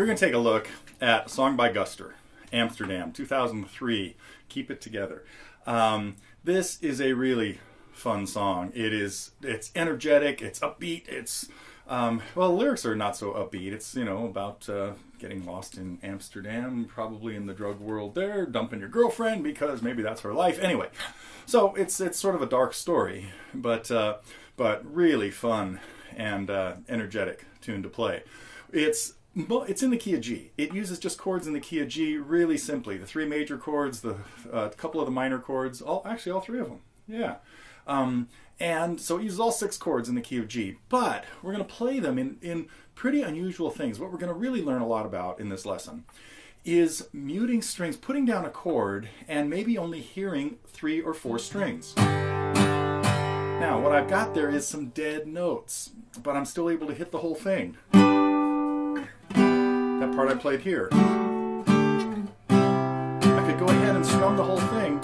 We're going to take a look at a song by Guster, Amsterdam, 2003, Keep It Together. This is a really fun song. It's energetic, it's upbeat, well, the lyrics are not so upbeat. It's, about getting lost in Amsterdam, probably in the drug world there, dumping your girlfriend because maybe that's her life. Anyway, so it's sort of a dark story, but really fun and energetic tune to play. It's in the key of G. It uses just chords in the key of G really simply. The three major chords, the couple of the minor chords, actually all three of them. Yeah. And so it uses all six chords in the key of G. But we're going to play them in pretty unusual things. What we're going to really learn a lot about in this lesson is muting strings, putting down a chord, and maybe only hearing 3 or 4 strings. Now, what I've got there is some dead notes, but I'm still able to hit the whole thing. That part I played here. I could go ahead and strum the whole thing,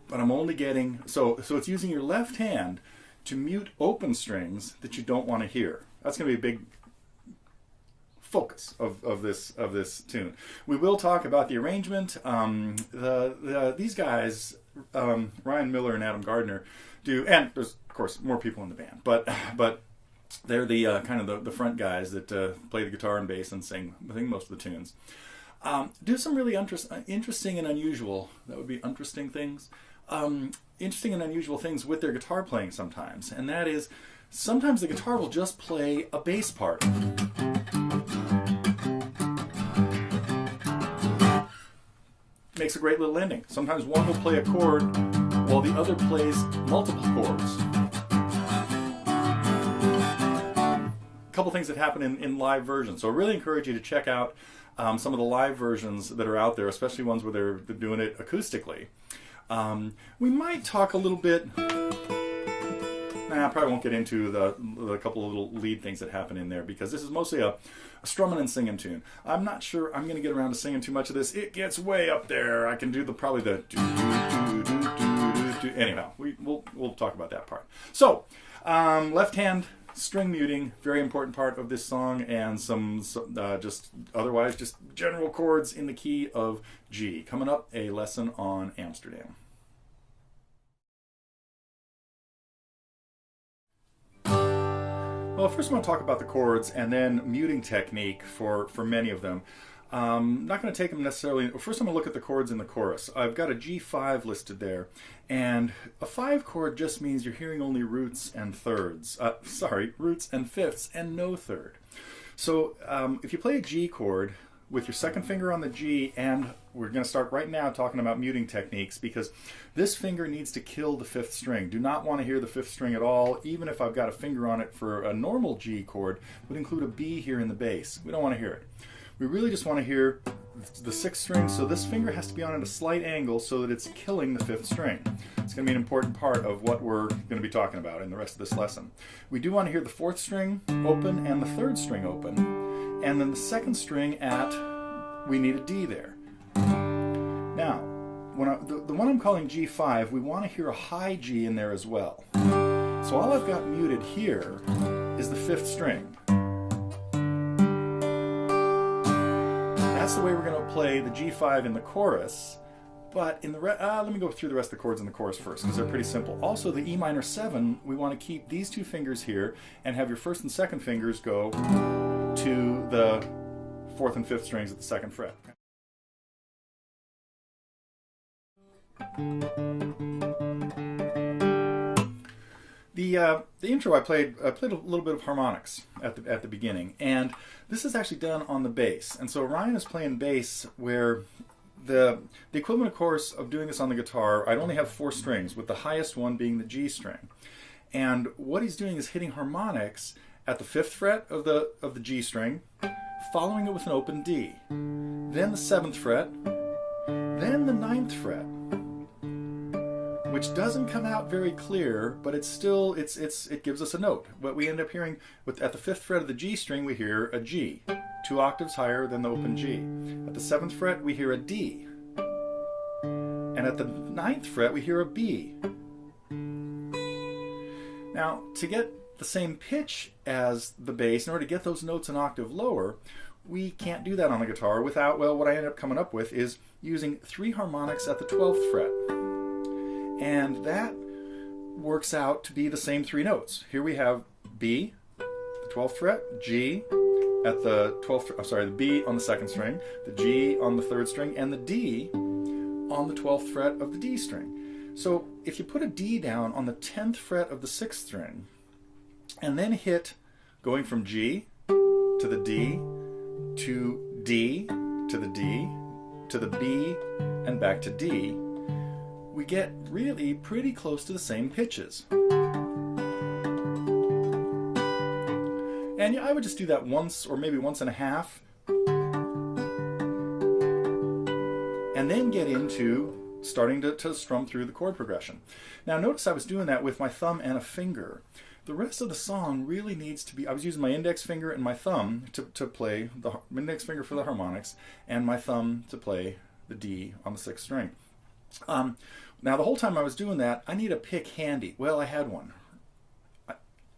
but I'm only getting, so it's using your left hand to mute open strings that you don't want to hear. That's going to be a big focus of this tune. We will talk about the arrangement. These guys, Ryan Miller and Adam Gardner, do, and there's of course more people in the band, but they're the kind of the front guys that play the guitar and bass and sing most of the tunes. Do some really interesting and unusual, that would be interesting things, interesting and unusual things with their guitar playing sometimes. And that is, sometimes the guitar will just play a bass part. Makes a great little ending. Sometimes one will play a chord while the other plays multiple chords. Couple things that happen in live versions. So I really encourage you to check out some of the live versions that are out there, especially ones where they're doing it acoustically. We might talk a little bit, I probably won't get into the couple of little lead things that happen in there, because this is mostly a strumming and singing tune. I'm not sure I'm going to get around to singing too much of this. It gets way up there. I can do probably the anyhow, we'll talk about that part. So, left hand string muting, very important part of this song, and some just otherwise just general chords in the key of G. Coming up, a lesson on Amsterdam. Well, first I want to talk about the chords and then muting technique for many of them. Not going to take them necessarily. First I'm going to look at the chords in the chorus. I've got a G5 listed there, and a 5 chord just means you're hearing only roots and thirds. Roots and fifths and no third. So if you play a G chord with your second finger on the G, and we're going to start right now talking about muting techniques, because this finger needs to kill the 5th string. Do not want to hear the 5th string at all, even if I've got a finger on it for a normal G chord, would include a B here in the bass. We don't want to hear it. We really just want to hear the 6th string, so this finger has to be on at a slight angle so that it's killing the 5th string. It's going to be an important part of what we're going to be talking about in the rest of this lesson. We do want to hear the 4th string open and the 3rd string open, and then the 2nd string we need a D there. Now, the one I'm calling G5, we want to hear a high G in there as well. So all I've got muted here is the 5th string. That's the way we're going to play the G5 in the chorus, but in the let me go through the rest of the chords in the chorus first, because they're pretty simple. Also, the E minor 7, we want to keep these 2 fingers here and have your 1st and 2nd fingers go to the 4th and 5th strings at the 2nd fret. The intro I played a little bit of harmonics at the beginning, and this is actually done on the bass. And so Ryan is playing bass, where the equivalent, of course, of doing this on the guitar, I'd only have 4 strings, with the highest one being the G string. And what he's doing is hitting harmonics at the 5th fret of the G string, following it with an open D, then the 7th fret, then the 9th fret, which doesn't come out very clear, but it's still, it gives us a note. What we end up hearing at the 5th fret of the G string, we hear a G, 2 octaves higher than the open G. At the 7th fret, we hear a D, and at the 9th fret, we hear a B. Now, to get the same pitch as the bass, in order to get those notes an octave lower, we can't do that on the guitar without, well, what I end up coming up with is using 3 harmonics at the 12th fret. And that works out to be the same 3 notes. Here we have B, the 12th fret, G at the 12th, oh, sorry, the B on the 2nd string, the G on the 3rd string, and the D on the 12th fret of the D string. So if you put a D down on the 10th fret of the 6th string, and then hit going from G to the D to D to the D to the B and back to D, we get really pretty close to the same pitches. And yeah, I would just do that once or maybe once and a half, and then get into starting to strum through the chord progression. Now notice I was doing that with my thumb and a finger. The rest of the song really needs to be, I was using my index finger and my thumb to play the index finger for the harmonics, and my thumb to play the D on the 6th string. Now the whole time I was doing that, I need a pick handy. Well, I had one.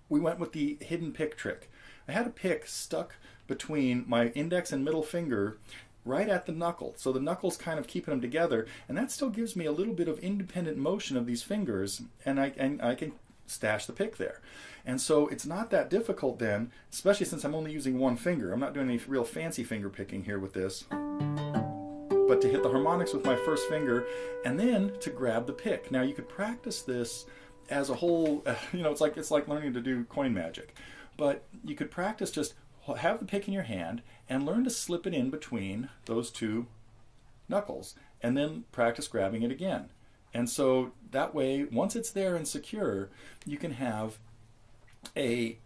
We went with the hidden pick trick. I had a pick stuck between my index and middle finger right at the knuckle. So the knuckle's kind of keeping them together, and that still gives me a little bit of independent motion of these fingers, and I can stash the pick there. And so it's not that difficult then, especially since I'm only using one finger. I'm not doing any real fancy finger picking here with this, but to hit the harmonics with my first finger and then to grab the pick. Now you could practice this as a whole, you know, it's like learning to do coin magic. But you could practice just have the pick in your hand and learn to slip it in between those 2 knuckles, and then practice grabbing it again. And so that way, once it's there and secure, you can have a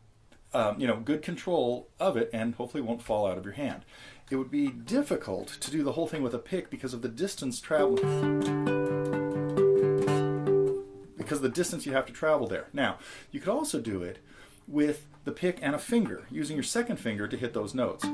good control of it, and hopefully it won't fall out of your hand. It would be difficult to do the whole thing with a pick because of the distance traveled, because of the distance you have to travel there. Now, you could also do it with the pick and a finger, using your 2nd finger to hit those notes.